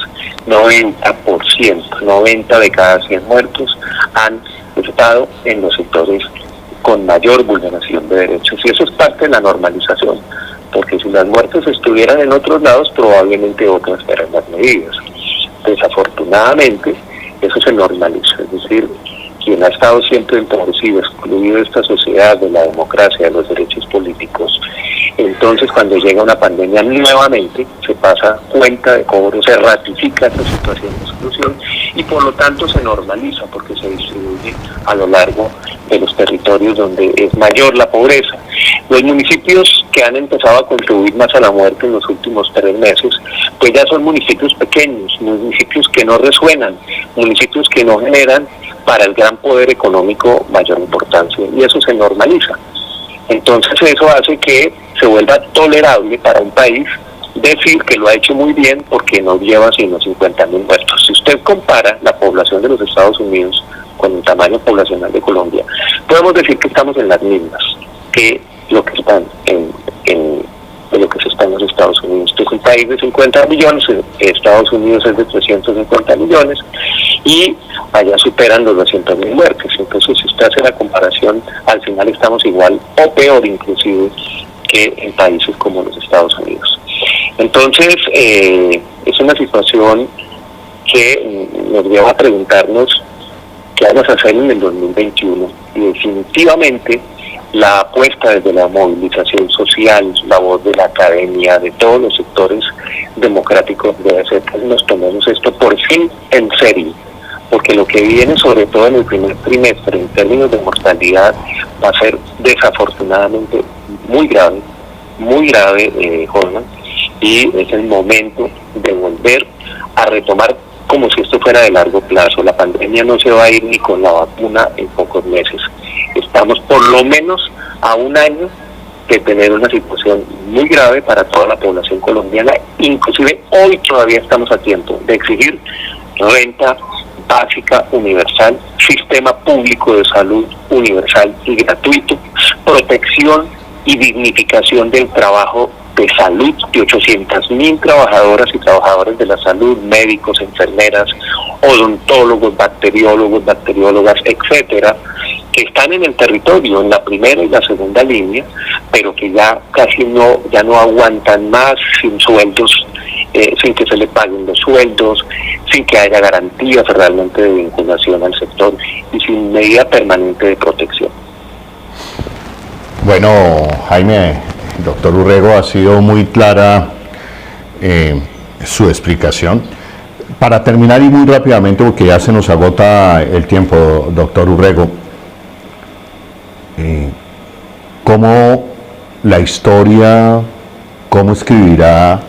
90%, 90 de cada 100 muertos han estado en los sectores con mayor vulneración de derechos, y eso es parte de la normalización, porque si las muertes estuvieran en otros lados, probablemente otras fueran las medidas. Desafortunadamente, eso se normaliza, es decir, quien ha estado siempre empobrecido, excluido de esta sociedad, de la democracia, de los derechos políticos, entonces cuando llega una pandemia nuevamente se pasa cuenta de cobro, se ratifica esta situación de exclusión, y por lo tanto se normaliza porque se distribuye a lo largo de los territorios donde es mayor la pobreza. Los municipios que han empezado a contribuir más a la muerte en los últimos 3 meses, pues ya son municipios pequeños, municipios que no resuenan, municipios que no generan para el gran poder económico mayor importancia, y eso se normaliza. Entonces eso hace que se vuelva tolerable para un país decir que lo ha hecho muy bien porque no lleva sino 50.000 muertos. Si usted compara la población de los Estados Unidos con el tamaño poblacional de Colombia, podemos decir que estamos en las mismas, que lo que están de lo que se está en los Estados Unidos. Este es un país de 50 millones, Estados Unidos es de 350 millones y allá superan los 200.000 muertes. Entonces, si usted hace la comparación, al final estamos igual o peor inclusive que en países como los Estados Unidos. Entonces, es una situación que nos lleva a preguntarnos qué vamos a hacer en el 2021, y definitivamente la apuesta desde la movilización social, la voz de la academia, de todos los sectores democráticos, debe ser que nos tomemos esto por fin en serio, porque lo que viene sobre todo en el primer trimestre en términos de mortalidad va a ser desafortunadamente muy grave, Jordan, y es el momento de volver a retomar como si esto fuera de largo plazo. La pandemia no se va a ir ni con la vacuna en pocos meses. Estamos por lo menos a un año de tener una situación muy grave para toda la población colombiana. Inclusive hoy todavía estamos a tiempo de exigir renta básica universal, sistema público de salud universal y gratuito, protección y dignificación del trabajo de salud de 800.000 trabajadoras y trabajadores de la salud, médicos, enfermeras, odontólogos, bacteriólogas, etcétera, que están en el territorio, en la primera y la segunda línea, pero que ya casi no aguantan más sin sueldos, sin que se le paguen los sueldos, sin que haya garantías realmente de vinculación al sector y sin medida permanente de protección. Bueno, Jaime, doctor Urrego, ha sido muy clara su explicación. Para terminar y muy rápidamente, porque ya se nos agota el tiempo, doctor Urrego, ¿cómo la historia, cómo escribirá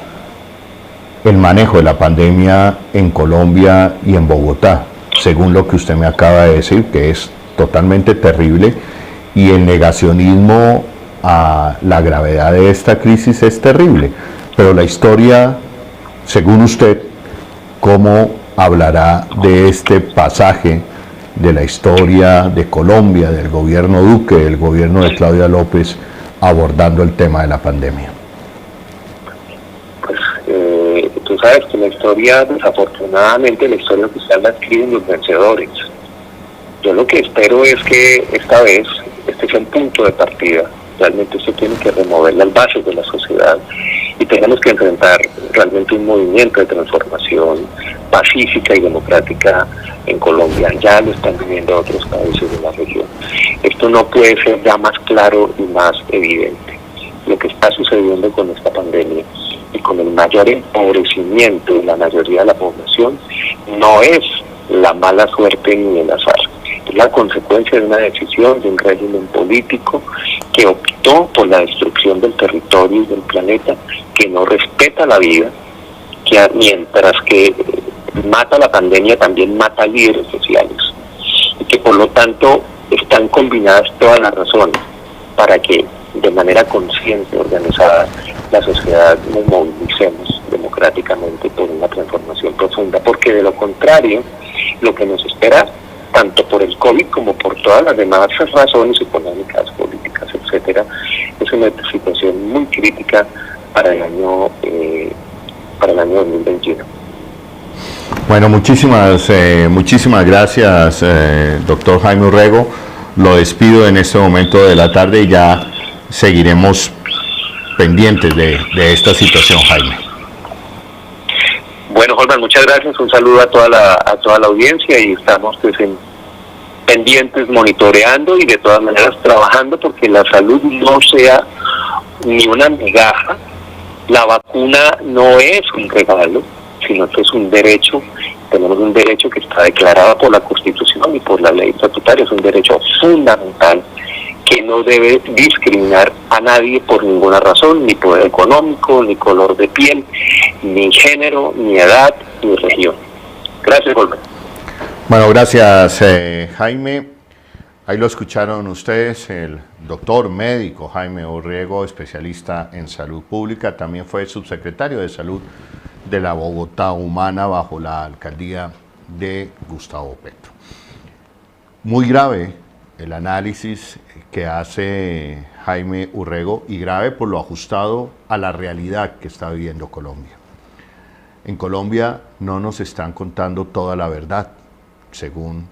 el manejo de la pandemia en Colombia y en Bogotá, según lo que usted me acaba de decir, que es totalmente terrible, y el negacionismo a la gravedad de esta crisis es terrible? Pero la historia, según usted, ¿cómo hablará de este pasaje de la historia de Colombia, del gobierno Duque, del gobierno de Claudia López, abordando el tema de la pandemia? Pues tú sabes que la historia, desafortunadamente, la historia oficial la escriben los vencedores. Yo lo que espero es que esta vez este sea el punto de partida. Realmente esto tiene que remover las bases de la sociedad y tenemos que enfrentar realmente un movimiento de transformación pacífica y democrática en Colombia. Ya lo están viviendo otros países de la región. Esto no puede ser ya más claro y más evidente. Lo que está sucediendo con esta pandemia y con el mayor empobrecimiento de la mayoría de la población no es la mala suerte ni el azar. Es la consecuencia de una decisión de un régimen político que optó por la destrucción del territorio y del planeta, que no respeta la vida, que mientras que mata la pandemia también mata líderes sociales, y que por lo tanto están combinadas todas las razones para que de manera consciente, organizada, la sociedad nos movilicemos democráticamente por una transformación profunda, porque de lo contrario, lo que nos espera, tanto por el COVID como por todas las demás razones económicas, políticas, etcétera, es una situación muy crítica para el año 2021. Bueno, muchísimas gracias, doctor Jaime Urrego. Lo despido en este momento de la tarde y ya seguiremos pendientes de esta situación, Jaime. Bueno, Jordan, muchas gracias. Un saludo a toda la audiencia y estamos pues pendientes, monitoreando y de todas maneras trabajando porque la salud no sea ni una migaja. La vacuna no es un regalo, sino que es un derecho. Tenemos un derecho que está declarado por la Constitución y por la ley estatutaria. Es un derecho fundamental que no debe discriminar a nadie por ninguna razón, ni poder económico, ni color de piel, ni género, ni edad, ni región. Gracias, Jorge. Bueno, gracias, Jaime. Ahí lo escucharon ustedes, el doctor médico Jaime Urrego, especialista en salud pública, también fue subsecretario de Salud de la Bogotá Humana bajo la alcaldía de Gustavo Petro. Muy grave el análisis que hace Jaime Urrego, y grave por lo ajustado a la realidad que está viviendo Colombia. En Colombia no nos están contando toda la verdad, según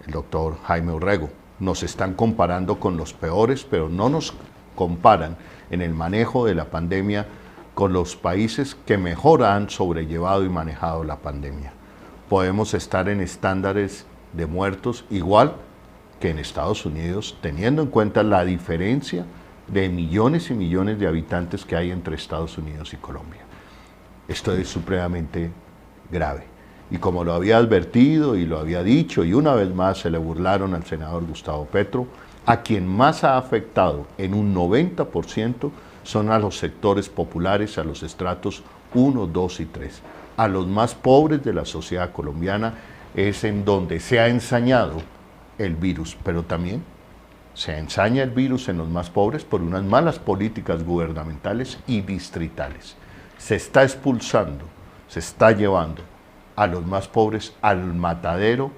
el doctor Jaime Urrego. Nos están comparando con los peores, pero no nos comparan en el manejo de la pandemia con los países que mejor han sobrellevado y manejado la pandemia. Podemos estar en estándares de muertos igual que en Estados Unidos, teniendo en cuenta la diferencia de millones y millones de habitantes que hay entre Estados Unidos y Colombia. Esto es supremamente grave. Y como lo había advertido y lo había dicho, y una vez más se le burlaron al senador Gustavo Petro, a quien más ha afectado en un 90% son a los sectores populares, a los estratos 1, 2 y 3. A los más pobres de la sociedad colombiana es en donde se ha ensañado el virus, pero también se ensaña el virus en los más pobres por unas malas políticas gubernamentales y distritales. Se está expulsando, se está llevando a los más pobres al matadero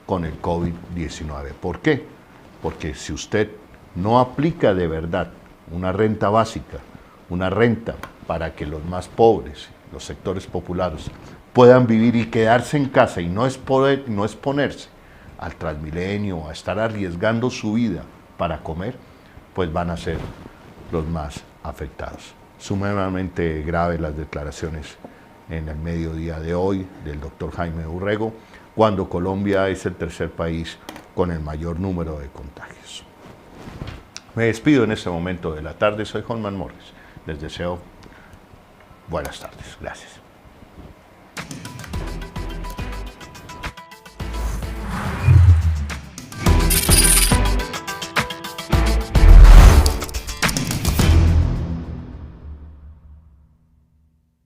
con el COVID-19. ¿Por qué? Porque si usted no aplica de verdad una renta básica, una renta para que los más pobres, los sectores populares, puedan vivir y quedarse en casa y no exponerse al Transmilenio, a estar arriesgando su vida para comer, pues van a ser los más afectados. Sumamente graves las declaraciones en el mediodía de hoy del doctor Jaime Urrego, cuando Colombia es el tercer país con el mayor número de contagios. Me despido en este momento de la tarde. Soy Juan Morris. Les deseo buenas tardes. Gracias.